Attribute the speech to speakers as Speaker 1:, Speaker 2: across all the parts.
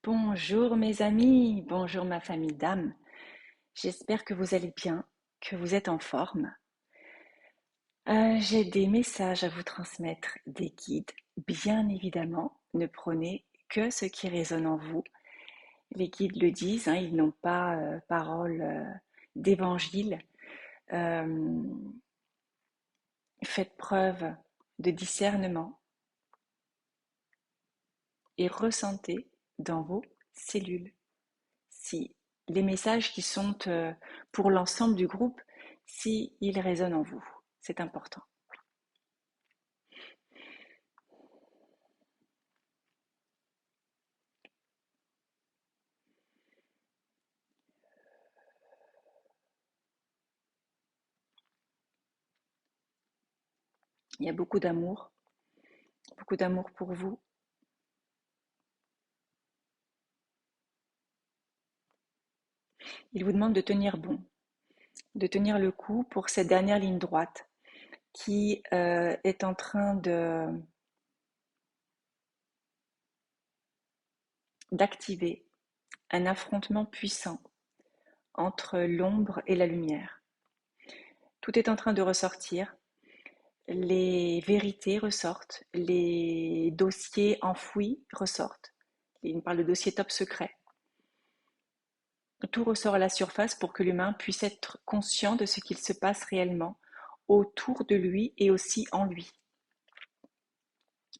Speaker 1: Bonjour mes amis, bonjour ma famille d'âme. J'espère que vous allez bien, que vous êtes en forme. J'ai des messages à vous transmettre, des guides. Bien évidemment, ne prenez que ce qui résonne en vous. Les guides le disent, hein, ils n'ont pas parole d'évangile. Euh, Faites preuve de discernement et ressentez dans vos cellules si les messages qui sont pour l'ensemble du groupe, si ils résonnent en vous. C'est important. Il y a beaucoup d'amour pour vous. Il vous demande de tenir bon, de tenir le coup pour cette dernière ligne droite qui est en train d'activer un affrontement puissant entre l'ombre et la lumière. Tout est en train de ressortir, les vérités ressortent, les dossiers enfouis ressortent. Il me parle de dossiers top secret. Tout ressort à la surface pour que l'humain puisse être conscient de ce qu'il se passe réellement autour de lui et aussi en lui.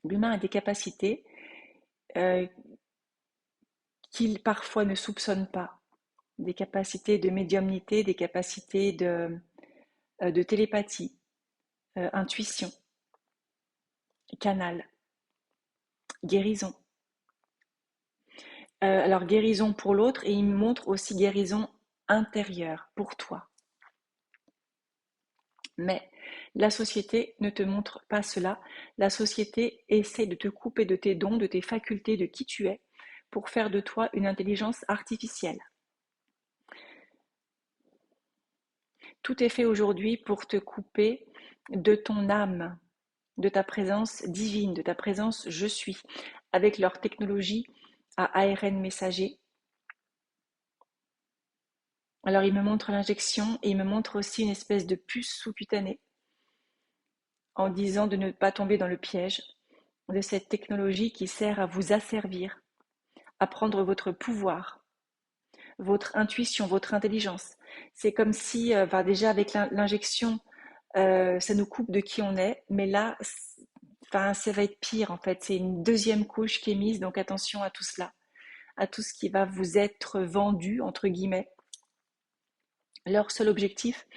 Speaker 1: L'humain a des capacités euh, qu'il parfois ne soupçonne pas, des capacités de médiumnité, des capacités de télépathie, intuition, canal, guérison. Alors guérison pour l'autre et il me montre aussi guérison intérieure pour toi. Mais la société ne te montre pas cela. La société essaie de te couper de tes dons, de tes facultés, de qui tu es, pour faire de toi une intelligence artificielle. Tout est fait aujourd'hui pour te couper de ton âme, de ta présence divine, de ta présence je suis, avec leur technologie à ARN messager. Alors il me montre l'injection et il me montre aussi une espèce de puce sous-cutanée en disant de ne pas tomber dans le piège de cette technologie qui sert à vous asservir, à prendre votre pouvoir, votre intuition, votre intelligence. C'est comme si, déjà avec l'injection, ça nous coupe de qui on est, mais là, ça va être pire en fait. C'est une deuxième couche qui est mise, donc attention à tout cela, à tout ce qui va vous être vendu, entre guillemets. Leur seul objectif,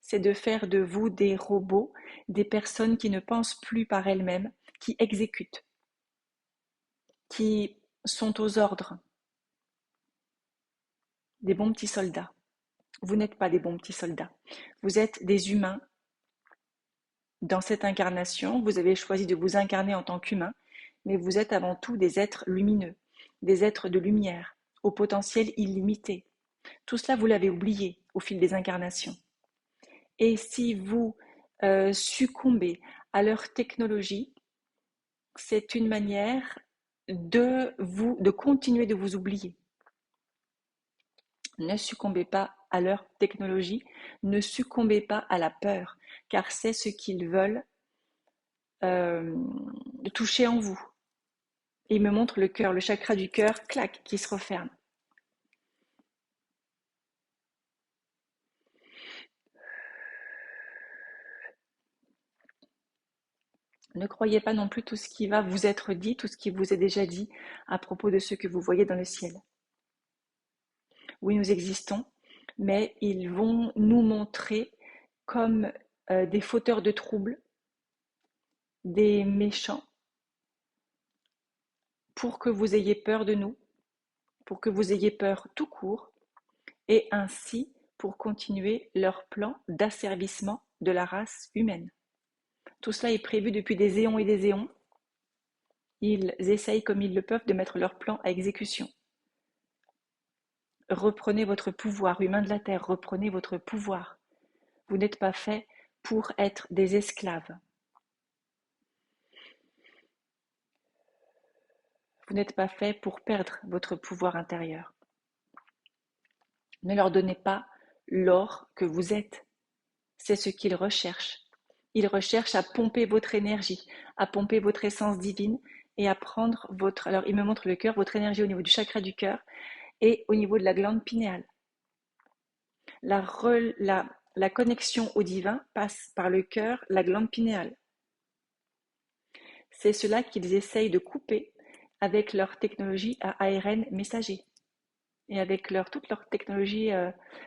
Speaker 1: c'est de faire de vous des robots, des personnes qui ne pensent plus par elles-mêmes, qui exécutent, qui sont aux ordres, des bons petits soldats. Vous n'êtes pas des bons petits soldats. Vous êtes des humains dans cette incarnation. Vous avez choisi de vous incarner en tant qu'humain, mais vous êtes avant tout des êtres lumineux, des êtres de lumière, au potentiel illimité. Tout cela, vous l'avez oublié au fil des incarnations. Et si vous succombez à leur technologie, c'est une manière de continuer de vous oublier. Ne succombez pas à leur technologie, ne succombez pas à la peur, car c'est ce qu'ils veulent euh, toucher en vous. Et il me montre le cœur, le chakra du cœur, clac, qui se referme. Ne croyez pas non plus tout ce qui va vous être dit, tout ce qui vous est déjà dit à propos de ce que vous voyez dans le ciel. Oui, nous existons, mais ils vont nous montrer comme des fauteurs de troubles, des méchants, pour que vous ayez peur de nous, pour que vous ayez peur tout court, et ainsi pour continuer leur plan d'asservissement de la race humaine. Tout cela est prévu depuis des éons et des éons. Ils essayent comme ils le peuvent de mettre leur plan à exécution. Reprenez votre pouvoir, humain de la terre, reprenez votre pouvoir. Vous n'êtes pas fait pour être des esclaves. Vous n'êtes pas fait pour perdre votre pouvoir intérieur. Ne leur donnez pas l'or que vous êtes. C'est ce qu'ils recherchent. Ils recherchent à pomper votre énergie, à pomper votre essence divine et à prendre votre... Alors, il me montre le cœur, votre énergie au niveau du chakra du cœur et au niveau de la glande pinéale. La connexion au divin passe par le cœur, la glande pinéale. C'est cela qu'ils essayent de couper avec leur technologie à ARN messager et avec toute leur technologie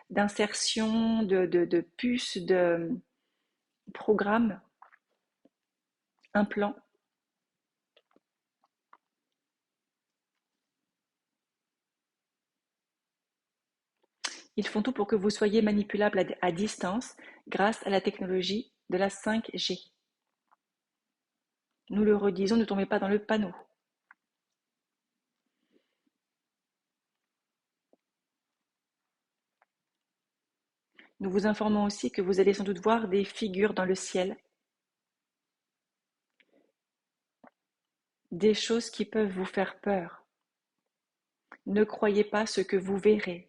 Speaker 1: d'insertion, de puces, de programmes, implants. Ils font tout pour que vous soyez manipulable à distance grâce à la technologie de la 5G. Nous le redisons, ne tombez pas dans le panneau. Nous vous informons aussi que vous allez sans doute voir des figures dans le ciel, des choses qui peuvent vous faire peur. Ne croyez pas ce que vous verrez.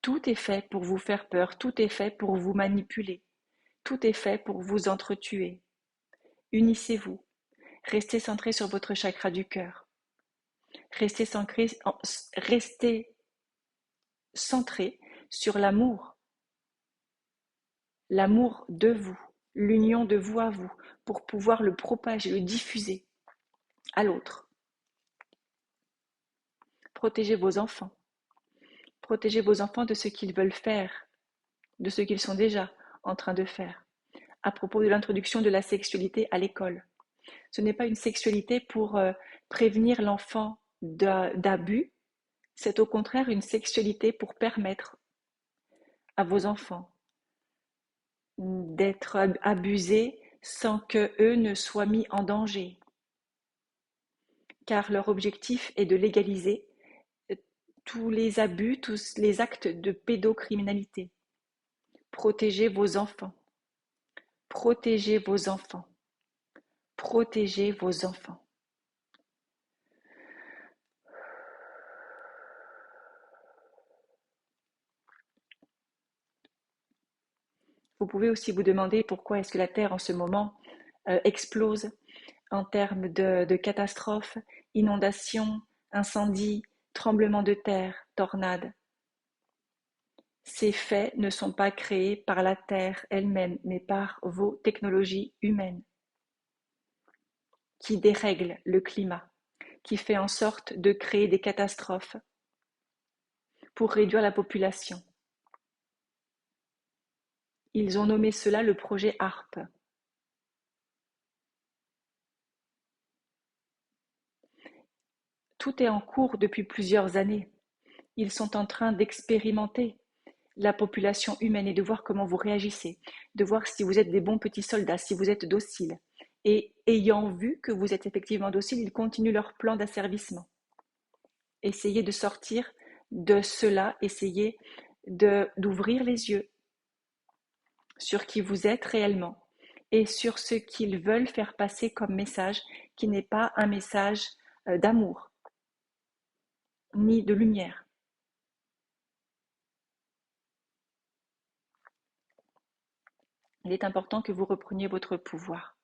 Speaker 1: Tout est fait pour vous faire peur, tout est fait pour vous manipuler, tout est fait pour vous entretuer. Unissez-vous, restez centré sur votre chakra du cœur, restez centré sur l'amour de vous, l'union de vous à vous, pour pouvoir le propager, le diffuser à l'autre. Protégez vos enfants. Protégez vos enfants de ce qu'ils veulent faire, de ce qu'ils sont déjà en train de faire. À propos de l'introduction de la sexualité à l'école. Ce n'est pas une sexualité pour prévenir l'enfant d'abus, c'est au contraire une sexualité pour permettre à vos enfants d'être abusés sans que eux ne soient mis en danger. Car leur objectif est de légaliser tous les abus, tous les actes de pédocriminalité. Protégez vos enfants. Protégez vos enfants. Protégez vos enfants. Vous pouvez aussi vous demander pourquoi est-ce que la Terre en ce moment explose en termes de catastrophes, inondations, incendies, tremblements de terre, tornades. Ces faits ne sont pas créés par la Terre elle-même, mais par vos technologies humaines qui dérèglent le climat, qui fait en sorte de créer des catastrophes pour réduire la population. Ils ont nommé cela le projet HARP. Tout est en cours depuis plusieurs années. Ils sont en train d'expérimenter la population humaine et de voir comment vous réagissez, de voir si vous êtes des bons petits soldats, si vous êtes dociles. Et ayant vu que vous êtes effectivement dociles, ils continuent leur plan d'asservissement. Essayez de sortir de cela, essayez d'ouvrir les yeux sur qui vous êtes réellement et sur ce qu'ils veulent faire passer comme message, qui n'est pas un message d'amour ni de lumière. Il est important que vous repreniez votre pouvoir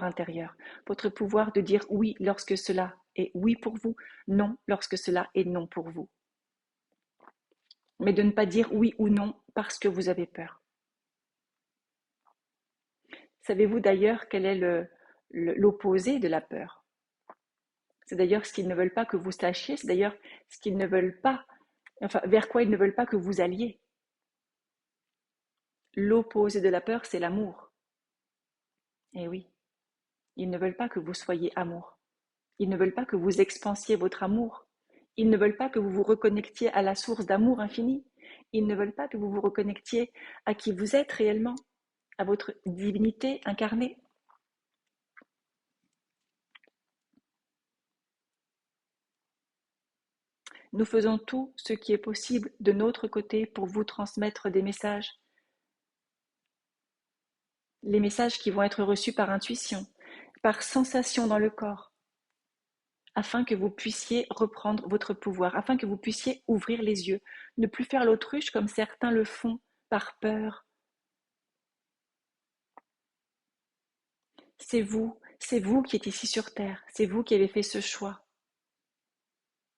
Speaker 1: intérieur, votre pouvoir de dire oui lorsque cela est oui pour vous, non lorsque cela est non pour vous. Mais de ne pas dire oui ou non parce que vous avez peur. Savez-vous d'ailleurs quel est l'opposé de la peur? C'est d'ailleurs ce qu'ils ne veulent pas que vous sachiez, c'est d'ailleurs ce qu'ils ne veulent pas, enfin vers quoi ils ne veulent pas que vous alliez. L'opposé de la peur, c'est l'amour. Eh oui, ils ne veulent pas que vous soyez amour. Ils ne veulent pas que vous expansiez votre amour. Ils ne veulent pas que vous vous reconnectiez à la source d'amour infini. Ils ne veulent pas que vous vous reconnectiez à qui vous êtes réellement, à votre divinité incarnée. Nous faisons tout ce qui est possible de notre côté pour vous transmettre des messages. Les messages qui vont être reçus par intuition, par sensation dans le corps. afin que vous puissiez reprendre votre pouvoir, afin que vous puissiez ouvrir les yeux, ne plus faire l'autruche comme certains le font par peur. C'est vous qui êtes ici sur Terre, c'est vous qui avez fait ce choix.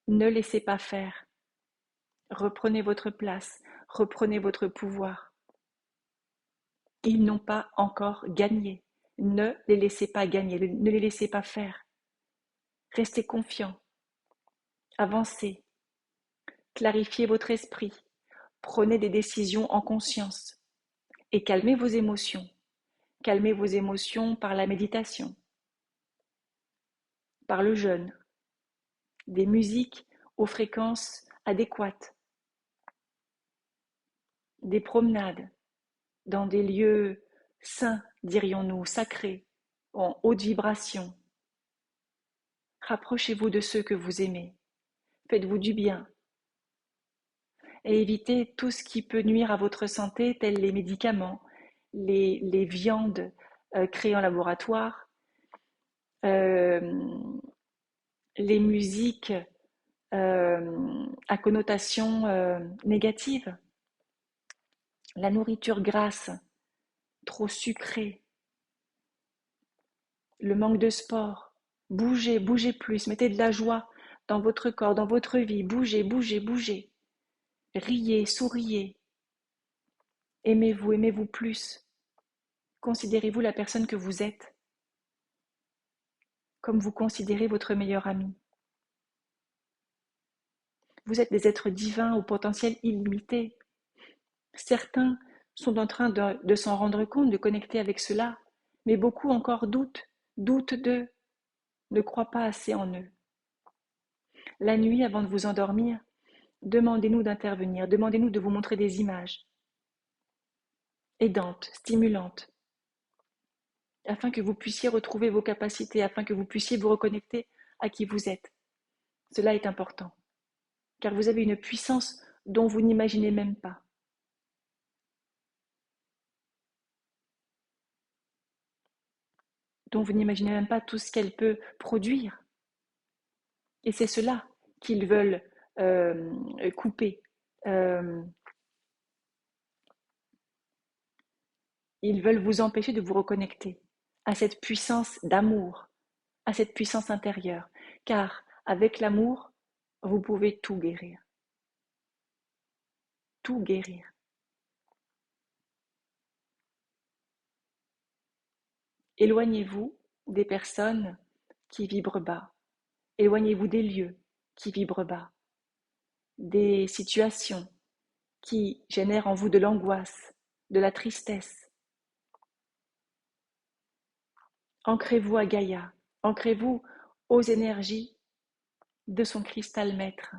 Speaker 1: Ne laissez pas faire. Reprenez votre place, reprenez votre pouvoir. Ils n'ont pas encore gagné. Ne les laissez pas gagner, ne les laissez pas faire. Restez confiants. Avancez. Clarifiez votre esprit. Prenez des décisions en conscience. Et calmez vos émotions. Calmez vos émotions par la méditation, par le jeûne, des musiques aux fréquences adéquates, des promenades dans des lieux saints, dirions-nous, sacrés, en haute vibration. Rapprochez-vous de ceux que vous aimez. Faites-vous du bien. Et évitez tout ce qui peut nuire à votre santé, tels les médicaments, les viandes créées en laboratoire, euh, les musiques à connotation négative, la nourriture grasse, trop sucrée, le manque de sport. Bougez, bougez plus, mettez de la joie dans votre corps, dans votre vie. Bougez, bougez, bougez. Riez, souriez. Aimez-vous, aimez-vous plus. Considérez-vous la personne que vous êtes, comme vous considérez votre meilleur ami. Vous êtes des êtres divins au potentiel illimité. Certains sont en train de s'en rendre compte, de connecter avec cela, mais beaucoup encore doutent d'eux, ne croient pas assez en eux. La nuit, avant de vous endormir, demandez-nous d'intervenir, demandez-nous de vous montrer des images aidantes, stimulantes, afin que vous puissiez retrouver vos capacités, afin que vous puissiez vous reconnecter à qui vous êtes. Cela est important, car vous avez une puissance dont vous n'imaginez même pas. Dont vous n'imaginez même pas tout ce qu'elle peut produire. Et c'est cela qu'ils veulent couper. Ils veulent vous empêcher de vous reconnecter à cette puissance d'amour, à cette puissance intérieure. Car avec l'amour, vous pouvez tout guérir. Tout guérir. Éloignez-vous des personnes qui vibrent bas. Éloignez-vous des lieux qui vibrent bas. Des situations qui génèrent en vous de l'angoisse, de la tristesse. Ancrez-vous à Gaïa. Ancrez-vous aux énergies de son cristal maître.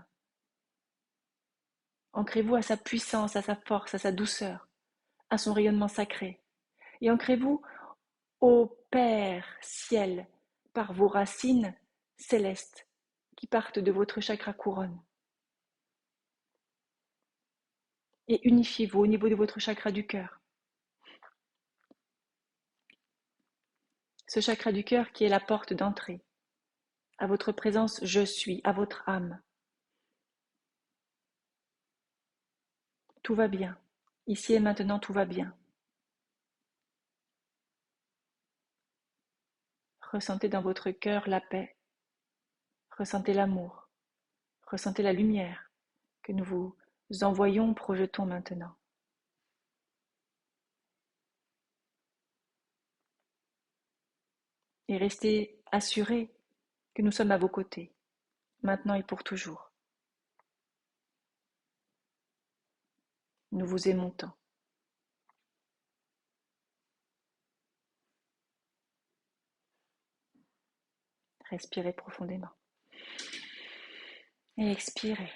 Speaker 1: Ancrez-vous à sa puissance, à sa force, à sa douceur, à son rayonnement sacré. Et ancrez-vous au Père ciel par vos racines célestes qui partent de votre chakra couronne. Et unifiez-vous au niveau de votre chakra du cœur. Ce chakra du cœur qui est la porte d'entrée. À votre présence, je suis, à votre âme. Tout va bien. Ici et maintenant, tout va bien. Ressentez dans votre cœur la paix. Ressentez l'amour. Ressentez la lumière que nous vous envoyons, projetons maintenant. Et restez assurés que nous sommes à vos côtés, maintenant et pour toujours. Nous vous aimons tant. Respirez profondément. Et expirez.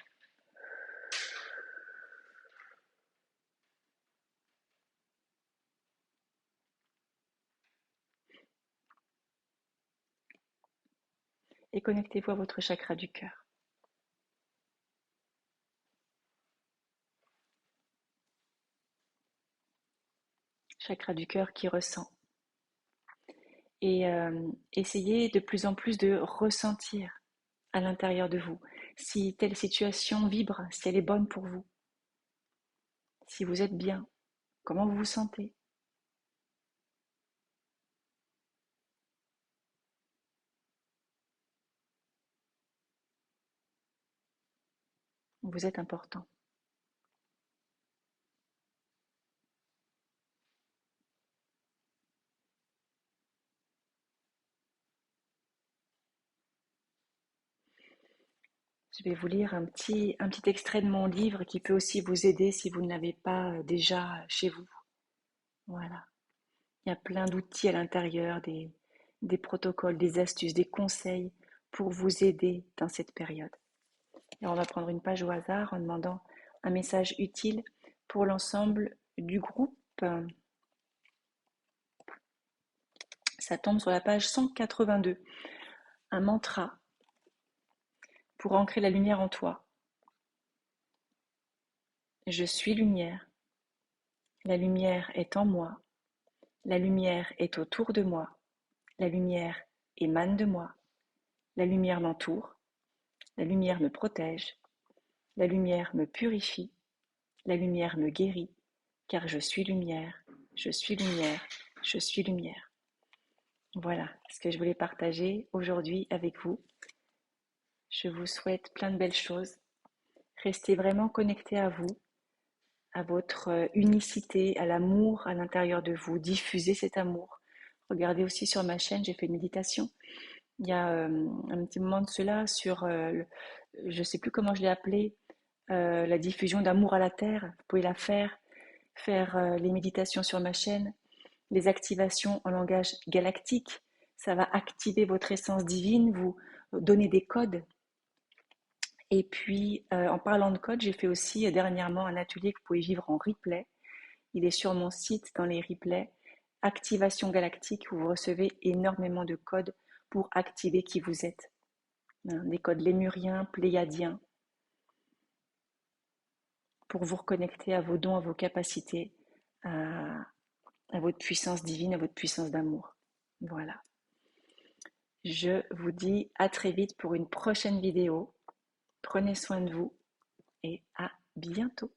Speaker 1: Et connectez-vous à votre chakra du cœur. Chakra du cœur qui ressent. Et essayez de plus en plus de ressentir à l'intérieur de vous, si telle situation vibre, si elle est bonne pour vous, si vous êtes bien, comment vous vous sentez. Vous êtes important. Je vais vous lire un petit extrait de mon livre qui peut aussi vous aider si vous ne l'avez pas déjà chez vous. Voilà. Il y a plein d'outils à l'intérieur, des protocoles, des astuces, des conseils pour vous aider dans cette période. Et on va prendre une page au hasard en demandant un message utile pour l'ensemble du groupe. Ça tombe sur la page 182. Un mantra pour ancrer la lumière en toi. Je suis lumière. La lumière est en moi. La lumière est autour de moi. La lumière émane de moi. La lumière m'entoure. La lumière me protège. La lumière me purifie. La lumière me guérit. Car je suis lumière. Je suis lumière. Je suis lumière. Voilà ce que je voulais partager aujourd'hui avec vous. Je vous souhaite plein de belles choses. Restez vraiment connectés à vous, à votre unicité, à l'amour à l'intérieur de vous. Diffusez cet amour. Regardez aussi sur ma chaîne, j'ai fait une méditation. Il y a un petit moment de cela sur, je ne sais plus comment je l'ai appelé, la diffusion d'amour à la terre. Vous pouvez la faire les méditations sur ma chaîne, les activations en langage galactique. Ça va activer votre essence divine, vous donner des codes. Et puis, en parlant de code, j'ai fait aussi dernièrement un atelier que vous pouvez vivre en replay. Il est sur mon site dans les replays. Activation galactique, où vous recevez énormément de codes pour activer qui vous êtes. Des codes lémuriens, pléiadiens, pour vous reconnecter à vos dons, à vos capacités, à votre puissance divine, à votre puissance d'amour. Voilà. Je vous dis à très vite pour une prochaine vidéo. Prenez soin de vous et à bientôt.